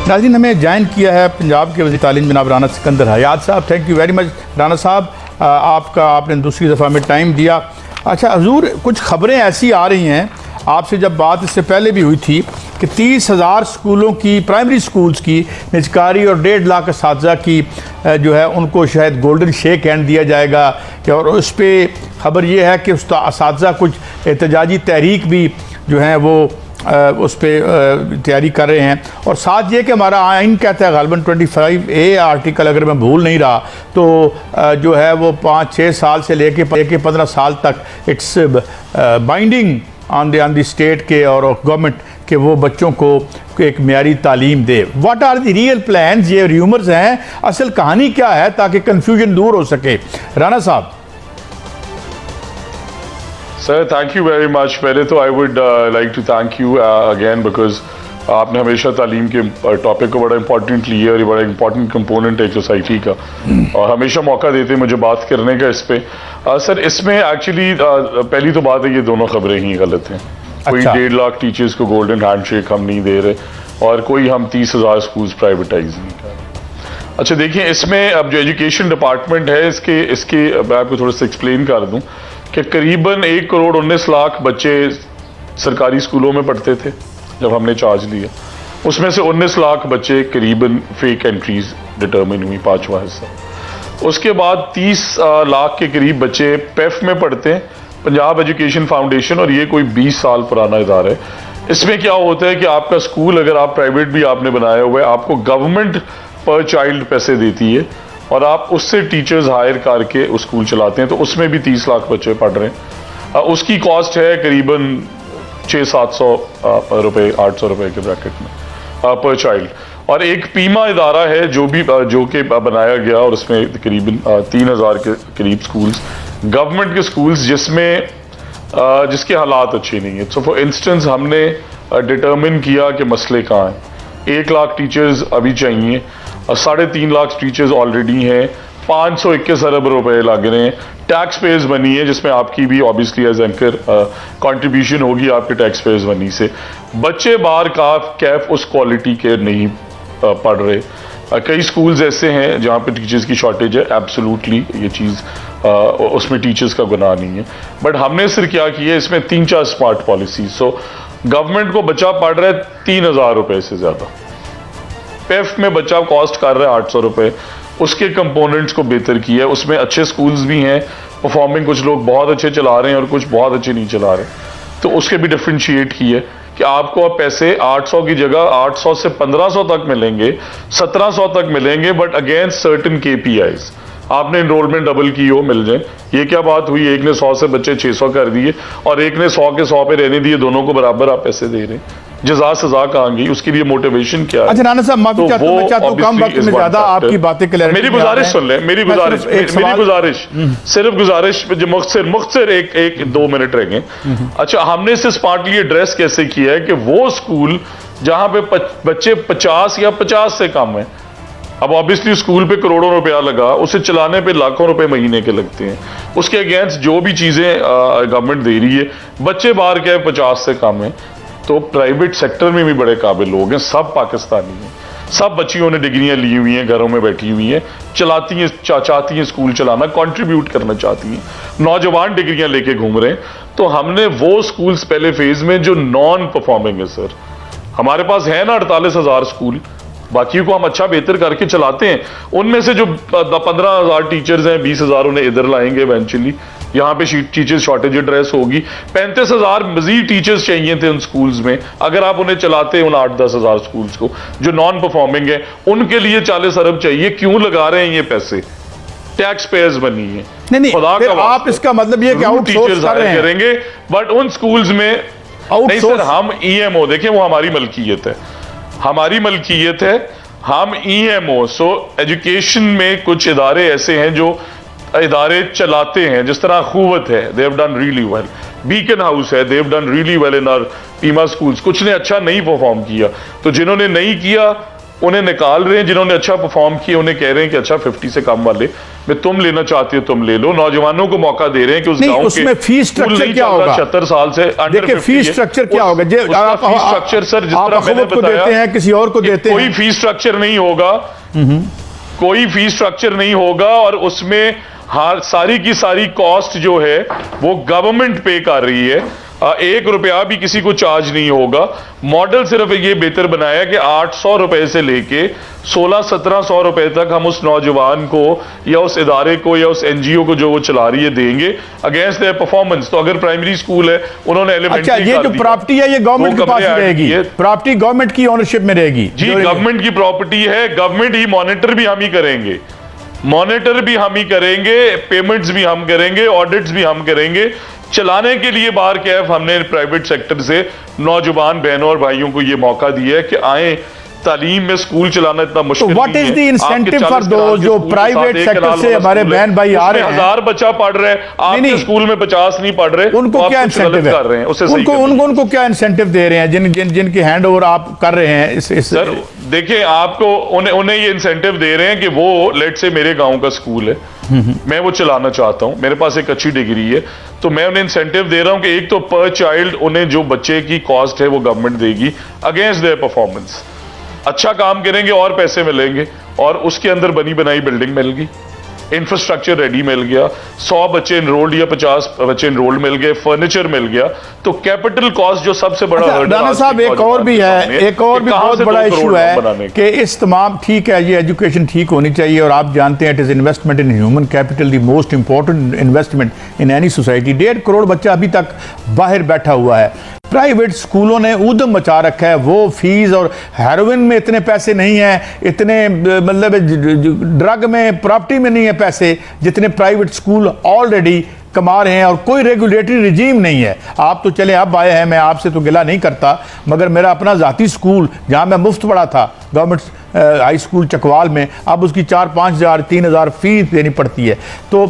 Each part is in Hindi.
नाज़रीन, हमें ज्वाइन किया है पंजाब के वज़ीर तालीम जनाब राना सिकंदर हयात साहब। Thank you very much Rana साहब, आपने दूसरी दफ़ा में टाइम दिया। अच्छा हजूर, कुछ ख़बरें ऐसी आ रही हैं, आपसे जब बात इससे पहले भी हुई थी कि 30,000 स्कूलों की, प्राइमरी स्कूल्स की निजकारी और 1.5 लाख असातिज़ा की जो है उनको शायद गोल्डन शेक हैंड दिया जाएगा। और उस पर ख़बर ये है कि उस असातिज़ा कुछ एहतजाजी तहरीक भी जो है वो उस पर तैयारी कर रहे हैं। और साथ ये कि हमारा आइन कहता है गालिबन 25A आर्टिकल, अगर मैं भूल नहीं रहा तो जो है वो 5-6 साल से लेके 15 साल तक it's binding on the state के और गवर्नमेंट के वो बच्चों को एक मियारी तालीम दे। What are the real plans? ये र्यूमर्स हैं, असल कहानी क्या है, ताकि कन्फ्यूजन दूर हो सके। Rana sahab. Sir thank you very much. पहले तो I would like to thank you again because आपने हमेशा तालीम के टॉपिक को बड़ा इंपॉर्टेंट लिया और ये बड़ा इंपॉर्टेंट कंपोनेंट है सोसाइटी का, और हमेशा मौका देते मुझे बात करने का इस पे। सर इसमें एक्चुअली पहली तो बात है, ये दोनों खबरें ही गलत हैं। कोई 1.5 लाख टीचर्स को गोल्डन हैंडशेक हम नहीं दे रहे, और कोई हम 30,000 स्कूल्स प्राइवेटाइज नहीं कर रहे। अच्छा देखिए, इसमें अब जो एजुकेशन डिपार्टमेंट है इसके मैं आपको थोड़ा सा एक्सप्लेन कर दूं कि करीबन 1 करोड़ 19 लाख बच्चे सरकारी स्कूलों में पढ़ते थे जब हमने चार्ज लिया। उसमें से 19 लाख बच्चे करीबन फेक एंट्रीज डिटर्मिन हुई, 5वां हिस्सा। उसके बाद 30 लाख के करीब बच्चे पेफ में पढ़ते हैं, पंजाब एजुकेशन फाउंडेशन, और ये कोई 20 साल पुराना इदारा है। इसमें क्या होता है कि आपका स्कूल, अगर आप प्राइवेट भी आपने बनाया हुआ है, आपको गवर्नमेंट पर चाइल्ड पैसे देती है और आप उससे टीचर्स हायर करके उस स्कूल चलाते हैं, तो उसमें भी 30 लाख बच्चे पढ़ रहे हैं। उसकी कॉस्ट है करीबन 600-700 रुपये, 800 रुपये के ब्रैकेट में पर चाइल्ड। और एक पीमा इदारा है जो कि बनाया गया, और उसमें करीबन 3,000 के करीब स्कूल्स, गवर्नमेंट के स्कूल्स, जिसके हालात अच्छे नहीं है। सो फॉर इंस्टेंस हमने डिटर्मिन किया कि मसले कहाँ हैं। 1 लाख टीचर्स अभी चाहिए, 3.5 लाख टीचर्स ऑलरेडी हैं, 521 अरब रुपए लग रहे हैं, टैक्स पेयर्स बनी है जिसमें आपकी भी ऑब्वियसली एज एंकर कंट्रीब्यूशन होगी आपके टैक्स पेयर्स बनी से। बच्चे बाहर का कैफ उस क्वालिटी के नहीं पढ़ रहे। कई स्कूल्स ऐसे हैं जहाँ पे टीचर्स की शॉर्टेज है, एब्सोल्युटली ये चीज़ उसमें टीचर्स का गुनाह नहीं है। बट हमने सिर्फ क्या किया, इसमें 3-4 स्मार्ट पॉलिसी। सो गवर्नमेंट को बच्चा पढ़ रहा है 3,000 रुपये से ज़्यादा, पेफ में बच्चा कॉस्ट कर रहा है 800 रुपये, उसके कंपोनेंट्स को बेहतर किया है। उसमें अच्छे स्कूल्स भी हैं, परफॉर्मिंग कुछ लोग बहुत अच्छे चला रहे हैं और कुछ बहुत अच्छे नहीं चला रहे, तो उसके भी डिफ्रेंशिएट किए कि आपको अब पैसे 800 की जगह 800 से 1500 तक मिलेंगे, 1700 तक मिलेंगे, बट अगेंस्ट सर्टेन KPIs। आपने एनरोलमेंट डबल की हो, मिल जाए। ये क्या बात हुई, एक ने 100 से बच्चे 600 कर दिए और एक ने 100 के 100 पे रहने दिए, दोनों को बराबर आप पैसे दे रहे हैं। जज़ा सजा कहाँ गई, उसके लिए मोटिवेशन क्या है? अच्छा राना साहब, माफी चाहता हूं, मैं चाहता हूं कम वक्त में ज्यादा आपकी बातें क्लियर। मेरी गुजारिश सुन लें, मेरी गुजारिश सिर्फ गुजारिश मुख्तसर 1-2 मिनट रहेंगे। अच्छा, हमने इसे स्मार्टली एड्रेस कैसे किया है कि वो स्कूल जहां पे बच्चे 50 या 50 से कम है, अब ऑब्वियसली स्कूल पे करोड़ों रुपया लगा, उसे चलाने पे लाखों रुपए महीने के लगते हैं, उसके अगेंस्ट जो भी चीजें गवर्नमेंट दे रही है, बच्चे बाहर के 50 से कम है, तो प्राइवेट सेक्टर में भी बड़े काबिल लोग हैं, सब पाकिस्तानी हैं, सब बच्चियों ने डिग्रियां ली हुई हैं, घरों में बैठी हुई हैं, चलाती हैं, चाहती हैं स्कूल चलाना, कंट्रीब्यूट करना चाहती हैं, नौजवान डिग्रियां लेके घूम रहे हैं। तो हमने वो स्कूल्स पहले फेज में जो नॉन परफॉर्मिंग है, सर हमारे पास है ना 48,000 स्कूल, बाकी को हम अच्छा बेहतर करके चलाते हैं। उनमें से जो 15,000 टीचर्स हैं, 20,000 उन्हें इधर लाएंगे इवेंचुअली, यहाँ पे टीचर्स शॉर्टेज एड्रेस होगी। 35,000 मजीद टीचर्स चाहिए थे उन स्कूल्स में, अगर आप उन्हें चलाते हैं उन 8-10 हजार स्कूल्स को जो नॉन परफॉर्मिंग है, उनके लिए 40 अरब चाहिए। क्यों लगा रहे हैं ये पैसे? टैक्स पेयर्स बनी है। नहीं, फिर आप इसका मतलब ये कि आउटसोर्स कर रहे हैं करेंगे, बट उन स्कूल्स में नहीं सर, हम EMO देखें, वो हमारी मलकियत है, हमारी मलकियत है, हम EMO। सो एजुकेशन में कुछ इदारे ऐसे हैं जो इदारे चलाते हैं, जिस तरह अखुवत है, they have done really well, Beaconhouse है, they have done really well in our PIMA schools. कुछ ने अच्छा नहीं परफॉर्म किया, तो जिन्होंने नहीं किया उन्हें निकाल रहे हैं, जिन्होंने अच्छा परफॉर्म किया उन्हें कह रहे हैं कि अच्छा 50 से कम वाले मैं तुम लेना चाहती हो तुम ले लो, नौजवानों को मौका दे रहे हैं कि उस गांव उसमें फीस स्ट्रक्चर क्या होगा? 76 साल से देखिए फीस स्ट्रक्चर क्या होगा? फीस स्ट्रक्चर सर जिस तरह मैंने बताया देते हैं किसी और को देते हैं, कोई फीस स्ट्रक्चर नहीं होगा, कोई फीस स्ट्रक्चर नहीं होगा, और उसमें सारी की सारी कॉस्ट जो है वो गवर्नमेंट पे कर रही है। 1 रुपया भी किसी को चार्ज नहीं होगा। मॉडल सिर्फ ये बेहतर बनाया कि 800 रुपए से लेके 1600-1700 रुपए तक हम उस नौजवान को या उस इदारे को या उस एनजीओ को जो वो चला रही है देंगे अगेंस्ट देयर परफॉर्मेंस। तो अगर प्राइमरी स्कूल है उन्होंने एलिमेंट्री, अच्छा ये जो प्रॉपर्टी है ये गवर्नमेंट के पास ही रहेगी, प्रॉपर्टी गवर्नमेंट की ओनरशिप में रहेगी? जी गवर्नमेंट की प्रॉपर्टी है, गवर्नमेंट ही मॉनिटर भी हम ही करेंगे, मॉनिटर भी हम ही करेंगे, पेमेंट्स भी हम करेंगे, ऑडिट्स भी हम करेंगे। चलाने के लिए बार कैफ हमने प्राइवेट सेक्टर से नौजवान बहनों और भाइयों को ये मौका दिया है कि आए, तालीम में स्कूल चलाना इतना मुश्किल नहीं है। What is the incentive for those जो प्राइवेट सेक्टर से हमारे बहन भाई आ रहे हैं? 1000 बच्चा पढ़ रहे हैं, आपके स्कूल में 50 नहीं पढ़ रहे, उनको क्या इंसेंटिव कर रहे हैं? उनको क्या इंसेंटिव दे रहे हैं जिनके हैंड ओवर आप कर रहे हैं? सर देखिए आपको उन्हें ये इंसेंटिव दे रहे हैं कि वो लेट से मेरे गांव का स्कूल है, मैं वो चलाना चाहता हूं, मेरे पास एक अच्छी डिग्री है, तो मैं उन्हें इंसेंटिव दे रहा हूं कि एक तो पर चाइल्ड उन्हें जो बच्चे की कॉस्ट है वो गवर्नमेंट देगी अगेंस्ट देयर परफॉर्मेंस। अच्छा काम करेंगे और पैसे मिलेंगे, और उसके अंदर बनी बनाई बिल्डिंग मिल गई, इंफ्रास्ट्रक्चर रेडी मिल गया, 100 बच्चे इनरोल्ड या 50 बच्चे इनरोल्ड मिल गए, फर्नीचर मिल गया, तो कैपिटल कॉस्ट जो सबसे बड़ा राणा साहब एक और भी है, एक और भी बहुत बड़ा इशू है कि इस तमाम, ठीक है ये एजुकेशन ठीक होनी चाहिए और आप जानते हैं it is investment in human capital the most important investment in any society. 1.5 crore बच्चा अभी तक बाहर बैठा हुआ है, प्राइवेट स्कूलों ने ऊधम मचा रखा है, वो फीस और हेरोइन में इतने पैसे नहीं है, इतने मतलब ड्रग में, प्रॉपर्टी में नहीं है पैसे जितने प्राइवेट स्कूल ऑलरेडी कमा रहे हैं, और कोई रेगुलेटरी रिजीम नहीं है। आप तो चले अब आए हैं, मैं आपसे तो गिला नहीं करता, मगर मेरा अपना ज़ाती स्कूल जहां मैं मुफ्त पढ़ा था गवर्नमेंट हाई स्कूल चकवाल में, अब उसकी 4-5 हज़ार 3 हज़ार फीस देनी पड़ती है। तो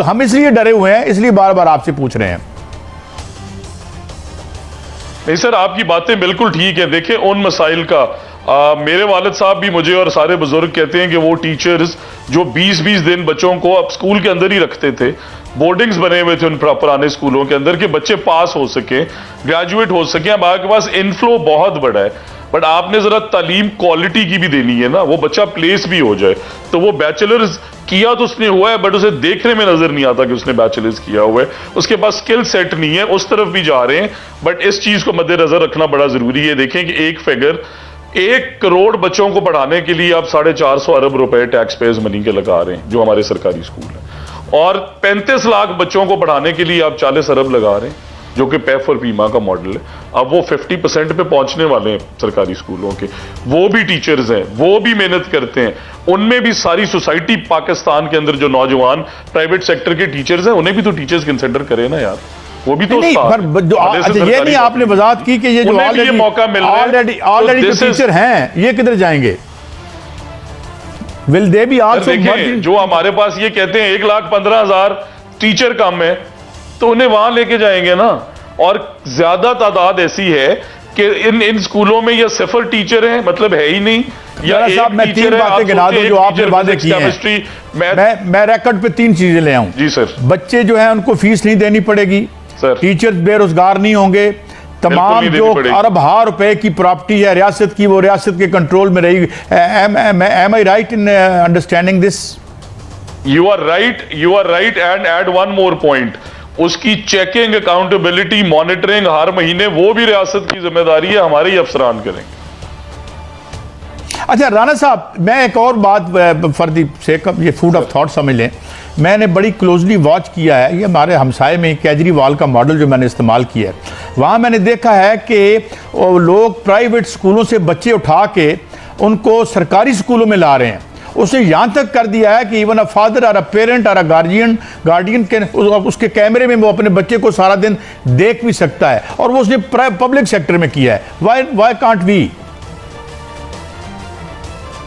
हम इसलिए डरे हुए हैं, इसलिए बार बार आपसे पूछ रहे हैं। नहीं सर आपकी बातें बिल्कुल ठीक है। देखिए उन मसाइल का मेरे वालिद साहब भी मुझे और सारे बुजुर्ग कहते हैं कि वो टीचर्स जो 20-20 दिन बच्चों को अब स्कूल के अंदर ही रखते थे, बोर्डिंग्स बने हुए थे उन पुराने स्कूलों के अंदर कि बच्चे पास हो सके, ग्रेजुएट हो सके। अब आपके पास इनफ्लो बहुत बड़ा है, बट आपने जरा तालीम क्वालिटी की भी देनी है ना, वो बच्चा प्लेस भी हो जाए। तो वो बैचलर्स किया तो उसने हुआ है, बट उसे देखने में नजर नहीं आता कि उसने बैचलर्स किया हुआ है, उसके पास स्किल सेट नहीं है, उस तरफ भी जा रहे हैं। बट इस चीज को मद्देनजर रखना बड़ा जरूरी है। देखें कि एक फिगर 1 करोड़ बच्चों को पढ़ाने के लिए आप 450 अरब रुपए टैक्स पेयर्स मनी के लगा रहे हैं जो हमारे सरकारी स्कूल है, और 35 लाख बच्चों को पढ़ाने के लिए आप 40 अरब लगा रहे हैं जो कि पे फॉर पीमा का मॉडल है। अब वो 50% पे पहुंचने वाले हैं सरकारी स्कूलों के, वो भी टीचर्स हैं, वो भी मेहनत करते हैं, उनमें भी सारी सोसाइटी पाकिस्तान के अंदर जो नौजवान प्राइवेट सेक्टर के टीचर्स हैं उन्हें भी तो टीचर्स कंसिडर करें ना यार, वो भी तो नहीं, अच्छा ये नहीं आपने वजाहत की कि ये जो ऑलरेडी मौका मिल रहा है, ऑलरेडी जो टीचर हैं ये किधर जाएंगे? Will they be also? जो हमारे पास ये कहते हैं 1,15,000 टीचर कम है, तो उन्हें वहां लेके जाएंगे ना। और ज्यादा तादाद ऐसी है कि इन स्कूलों में या सिफर टीचर हैं, मतलब है ही नहीं, या साहब मैं 3 बातें गिना दूं जो आपने वादे किए हैं। मैं रिकॉर्ड पे 3 चीजें ले आऊं। जी सर। बच्चे जो हैं उनको फीस नहीं देनी पड़ेगी सर, टीचर्स बेरोजगार नहीं होंगे, तमाम जो अरब रुपए की प्रॉपर्टी है रियासत की वो रियासत के कंट्रोल में रहेगी। Am I right in understanding this? You are right and add one more point, उसकी चेकिंग, अकाउंटेबिलिटी, मॉनिटरिंग हर महीने वो भी रियासत की जिम्मेदारी है, हमारे ही अफसरान करेंगे। अच्छा राणा साहब मैं एक और बात फॉर द सेक ऑफ ये फूड ऑफ थॉट समझ लें, मैंने बड़ी क्लोजली वॉच किया है, ये हमारे हमसाए में केजरीवाल का मॉडल जो मैंने इस्तेमाल किया है, वहाँ मैंने देखा है कि लोग प्राइवेट स्कूलों से बच्चे उठा के उनको सरकारी स्कूलों में ला रहे हैं। उसने यहाँ तक कर दिया है कि इवन अ फादर और अ पेरेंट और अ गार्डियन के उसके कैमरे में वो अपने बच्चे को सारा दिन देख भी सकता है, और वो उसने पब्लिक सेक्टर में किया है। Why can't we?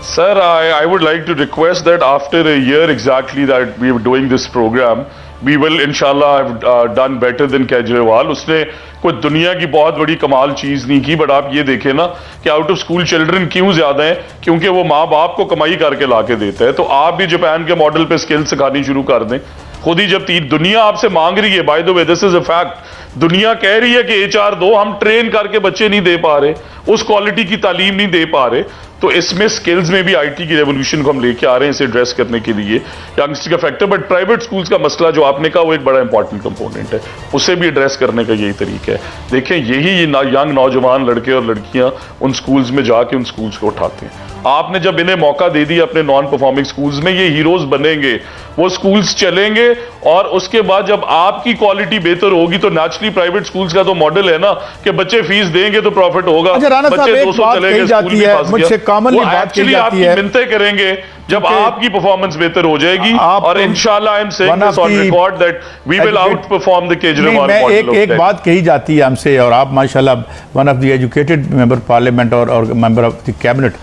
Sir, I would like to request that after a year exactly that we are doing this program, we will इंशाल्लाह डन बेटर देन केजरीवाल। उसने कोई दुनिया की बहुत बड़ी कमाल चीज नहीं की, बट आप ये देखें ना कि आउट ऑफ स्कूल चिल्ड्रन क्यों ज्यादा हैं, क्योंकि वो माँ बाप को कमाई करके लाके देता है। तो आप भी जापान के मॉडल पे स्किल सिखानी शुरू कर दें। खुद ही जब दुनिया आपसे मांग रही है, by the way this is a fact, दुनिया कह रही है कि HR दो, हम ट्रेन करके बच्चे नहीं दे पा रहे, उस क्वालिटी की तालीम नहीं दे पा रहे। तो इसमें स्किल्स में भी IT की रेवोल्यूशन को हम लेके आ रहे हैं इसे एड्रेस करने के लिए, यंगस्टर का फैक्टर। बट प्राइवेट स्कूल्स का मसला जो आपने कहा वो एक बड़ा इंपॉर्टेंट कंपोनेंट है, उसे भी एड्रेस करने का यही तरीका है। देखें यही यंग नौजवान लड़के और लड़कियां उन स्कूल्स में जाके उन स्कूल्स को उठाते हैं। आपने जब इन्हें मौका दे दिया अपने नॉन परफॉर्मिंग स्कूल्स में, ये हीरोज बनेंगे, वो स्कूल्स चलेंगे, और उसके बाद जब आपकी क्वालिटी बेहतर होगी तो नेचुरली प्राइवेट स्कूल्स का तो मॉडल है ना कि बच्चे फीस देंगे तो प्रॉफिट होगा। अच्छा राणा साहब, बच्चे एक 200 बात चले कही गए, जाती स्कूल भी है, फंस मुझसे गया। कॉमनली वो बात कही एक्चुअली जाती आपकी है, मिन्नतें करेंगे जब आपकी परफॉर्मेंस बेहतर हो जाएगी, आप और इंशाल्लाह I am saying this on record that we will outperform the Kejriwal मैं मॉडल। एक बात कही जाती है हमसे, और आप माशाल्लाह one of the educated member parliament और मेंबर ऑफ द कैबिनेट,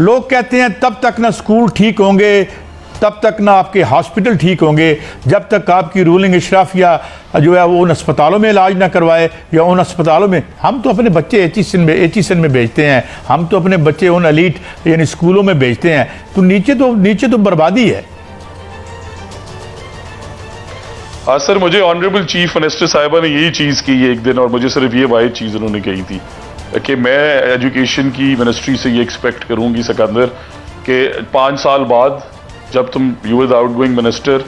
लोग कहते हैं तब तक ना स्कूल ठीक होंगे, तब तक ना आपके हॉस्पिटल ठीक होंगे, जब तक आपकी रूलिंग इशराफिया जो है वो उन अस्पतालों में इलाज ना करवाए, या उन अस्पतालों में हम तो अपने बच्चे एचईसन में भेजते हैं, हम तो अपने बच्चे उन एलीट यानी स्कूलों में भेजते हैं। तो नीचे तो बर्बादी है। हाँ सर, मुझे ऑनरेबल चीफ मिनिस्टर साहिबा ने यही चीज़ की एक दिन, और मुझे सिर्फ ये वाहिद चीज़ उन्होंने कही थी कि मैं एजुकेशन की मिनिस्ट्री से ये एक्सपेक्ट करूंगी सिकंदर कि 5 साल बाद जब तुम यू विद आउटगोइंग मिनिस्टर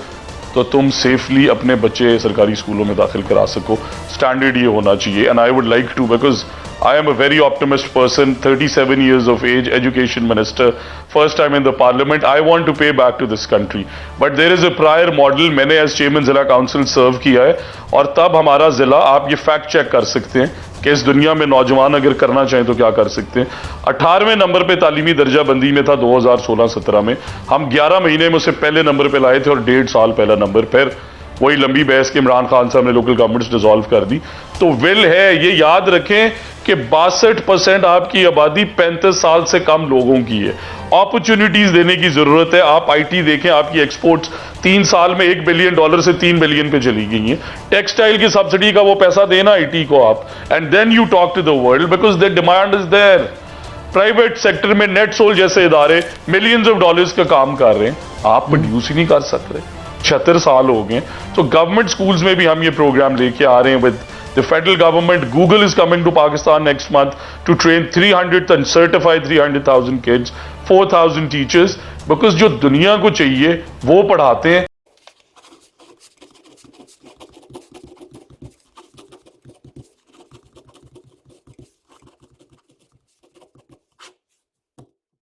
तो तुम सेफली अपने बच्चे सरकारी स्कूलों में दाखिल करा सको। स्टैंडर्ड ये होना चाहिए, and I would like to, because I am a very optimist person, 37 years of age, education minister, first time in the parliament. I want to pay back to this country. But there is a prior model, मैंने as chairman जिला council serve किया है, और तब हमारा जिला, आप ये fact check कर सकते हैं कि इस दुनिया में नौजवान अगर करना चाहें तो क्या कर सकते हैं। 18वें नंबर पे तालीमी दर्जा बंदी में था 2016-17 में, हम 11 महीने में उसे पहले नंबर पे लाए थे, और 1.5 साल पहला नंबर। फिर वही लंबी बहस के इमरान खान साहब ने लोकल गवर्नमेंट्स डिसॉल्व कर दी। तो विल है, ये याद रखें कि 62% आपकी आबादी 35 साल से कम लोगों की है। अपॉर्चुनिटीज देने की जरूरत है। आप IT देखें, आपकी एक्सपोर्ट्स 3 साल में $1 बिलियन से 3 बिलियन पे चली गई हैं। टेक्सटाइल की सब्सिडी का वो पैसा देना IT को आप, and then you talk to the world, because the demand is there. Private sector में नेट सोल जैसे इदारे मिलियंस ऑफ डॉलर्स का काम कर रहे हैं, आप प्रोड्यूस ही नहीं कर सकते। 76 साल हो गए। तो गवर्नमेंट स्कूल्स में भी हम ये प्रोग्राम लेके आ रहे हैं with the federal government. Google is coming to Pakistan next month to train 300 and certify 300,000 kids, 4,000 teachers, because जो दुनिया को चाहिए वो पढ़ाते हैं।